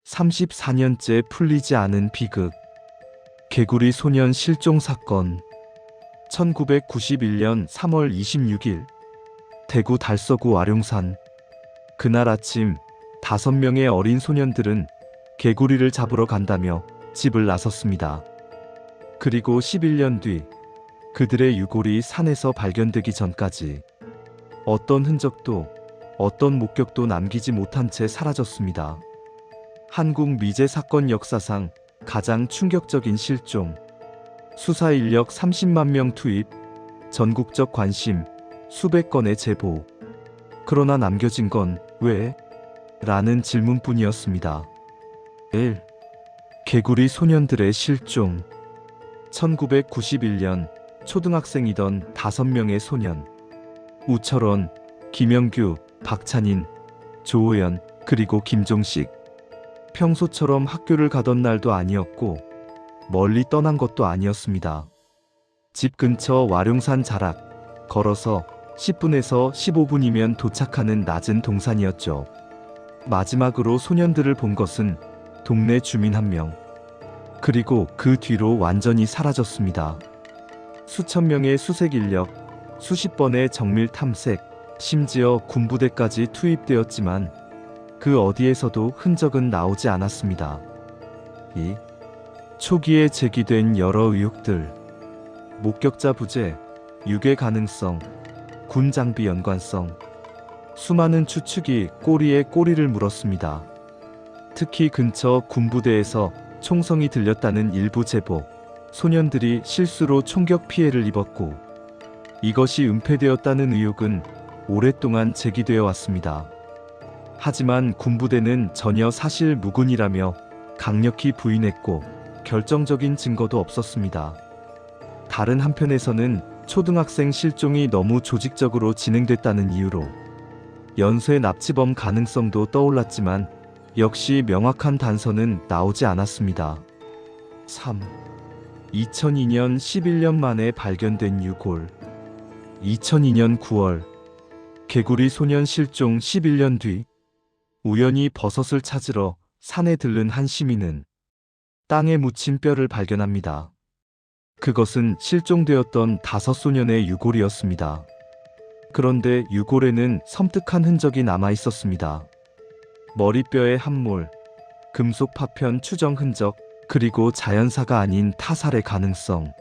34년째 풀리지 않은 비극. 개구리 소년 실종 사건. 1991년 3월 26일 대구 달서구 와룡산. 그날 아침 5명의 어린 소년들은 개구리를 잡으러 간다며 집을 나섰습니다. 그리고 11년 뒤 그들의 유골이 산에서 발견되기 전까지 어떤 흔적도 어떤 목격도 남기지 못한 채 사라졌습니다. 한국 미제 사건 역사상 가장 충격적인 실종. 수사 인력 30만 명 투입, 전국적 관심, 수백 건의 제보. 그러나 남겨진 건 왜? 라는 질문뿐이었습니다. 1. 개구리 소년들의 실종. 1991년 초등학생이던 5명의 소년. 우철원, 김영규, 박찬인, 조호연, 그리고 김종식. 평소처럼 학교를 가던 날도 아니었고 멀리 떠난 것도 아니었습니다. 집 근처 와룡산 자락, 걸어서 10분에서 15분이면 도착하는 낮은 동산이었죠. 마지막으로 소년들을 본 것은 동네 주민 1명. 그리고 그 뒤로 완전히 사라졌습니다. 수천 명의 수색 인력, 수십 번의 정밀 탐색, 심지어 군부대까지 투입되었지만 그 어디에서도 흔적은 나오지 않았습니다. 2. 초기에 제기된 여러 의혹들. 목격자 부재, 유괴 가능성, 군 장비 연관성. 수많은 추측이 꼬리에 꼬리를 물었습니다. 특히 근처 군부대에서 총성이 들렸다는 일부 제보, 소년들이 실수로 총격 피해를 입었고 이것이 은폐되었다는 의혹은 오랫동안 제기되어 왔습니다. 하지만 군부대는 전혀 사실 무근이라며 강력히 부인했고 결정적인 증거도 없었습니다. 다른 한편에서는 초등학생 실종이 너무 조직적으로 진행됐다는 이유로 연쇄 납치범 가능성도 떠올랐지만 역시 명확한 단서는 나오지 않았습니다. 3. 2002년 11년 만에 발견된 유골. 2002년 9월 개구리 소년 실종 11년 뒤 우연히 버섯을 찾으러 산에 들른 한 시민은 땅에 묻힌 뼈를 발견합니다. 그것은 실종되었던 5소년의 유골이었습니다. 그런데 유골에는 섬뜩한 흔적이 남아 있었습니다. 머리뼈의 함몰, 금속 파편 추정 흔적, 그리고 자연사가 아닌 타살의 가능성.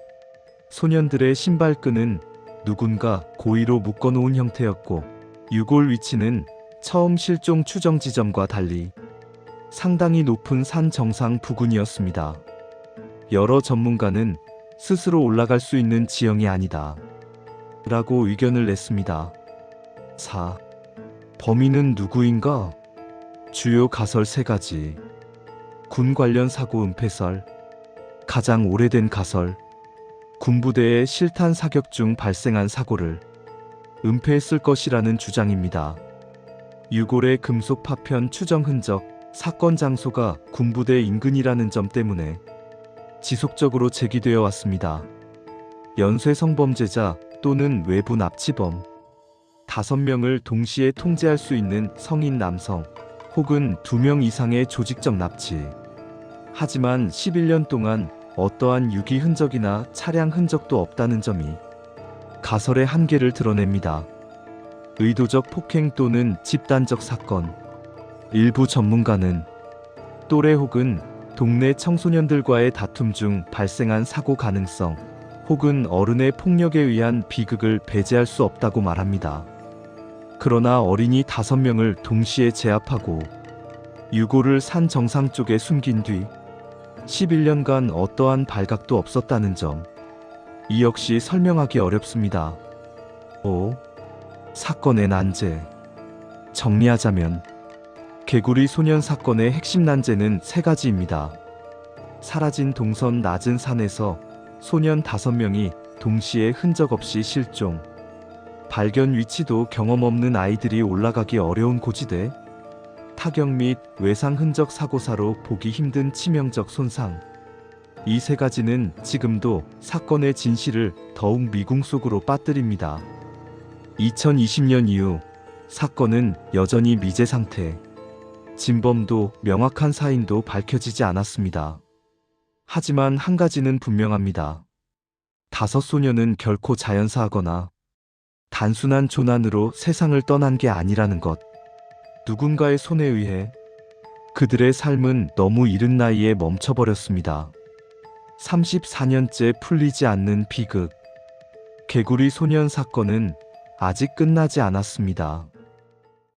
소년들의 신발끈은 누군가 고의로 묶어놓은 형태였고 유골 위치는 처음 실종 추정 지점과 달리 상당히 높은 산 정상 부근이었습니다. 여러 전문가는 스스로 올라갈 수 있는 지형이 아니다 라고 의견을 냈습니다. 4. 범인은 누구인가? 주요 가설 3가지. 군 관련 사고 은폐설. 가장 오래된 가설. 군부대의 실탄 사격 중 발생한 사고를 은폐했을 것이라는 주장입니다. 유골의 금속 파편 추정 흔적, 사건 장소가 군부대 인근이라는 점 때문에 지속적으로 제기되어 왔습니다. 연쇄 성범죄자 또는 외부 납치범. 5명을 동시에 통제할 수 있는 성인 남성 혹은 2명 이상의 조직적 납치. 하지만 11년 동안 어떠한 유기 흔적이나 차량 흔적도 없다는 점이 가설의 한계를 드러냅니다. 의도적 폭행 또는 집단적 사건. 일부 전문가는 또래 혹은 동네 청소년들과의 다툼 중 발생한 사고 가능성 혹은 어른의 폭력에 의한 비극을 배제할 수 없다고 말합니다. 그러나 어린이 5명을 동시에 제압하고 유골을 산 정상 쪽에 숨긴 뒤 11년간 어떠한 발각도 없었다는 점. 이 역시 설명하기 어렵습니다. 5. 사건의 난제. 정리하자면 개구리 소년 사건의 핵심 난제는 3가지입니다. 사라진 동선 낮은 산에서 소년 5명이 동시에 흔적 없이 실종. 발견 위치도 경험 없는 아이들이 올라가기 어려운 고지대. 타격 및 외상 흔적 사고사로 보기 힘든 치명적 손상. 이 3가지는 지금도 사건의 진실을 더욱 미궁 속으로 빠뜨립니다. 2020년 이후 사건은 여전히 미제 상태. 진범도 명확한 사인도 밝혀지지 않았습니다. 하지만 한 가지는 분명합니다. 5소녀는 결코 자연사하거나 단순한 조난으로 세상을 떠난 게 아니라는 것. 누군가의 손에 의해 그들의 삶은 너무 이른 나이에 멈춰버렸습니다. 34년째 풀리지 않는 비극. 개구리 소년 사건은 아직 끝나지 않았습니다.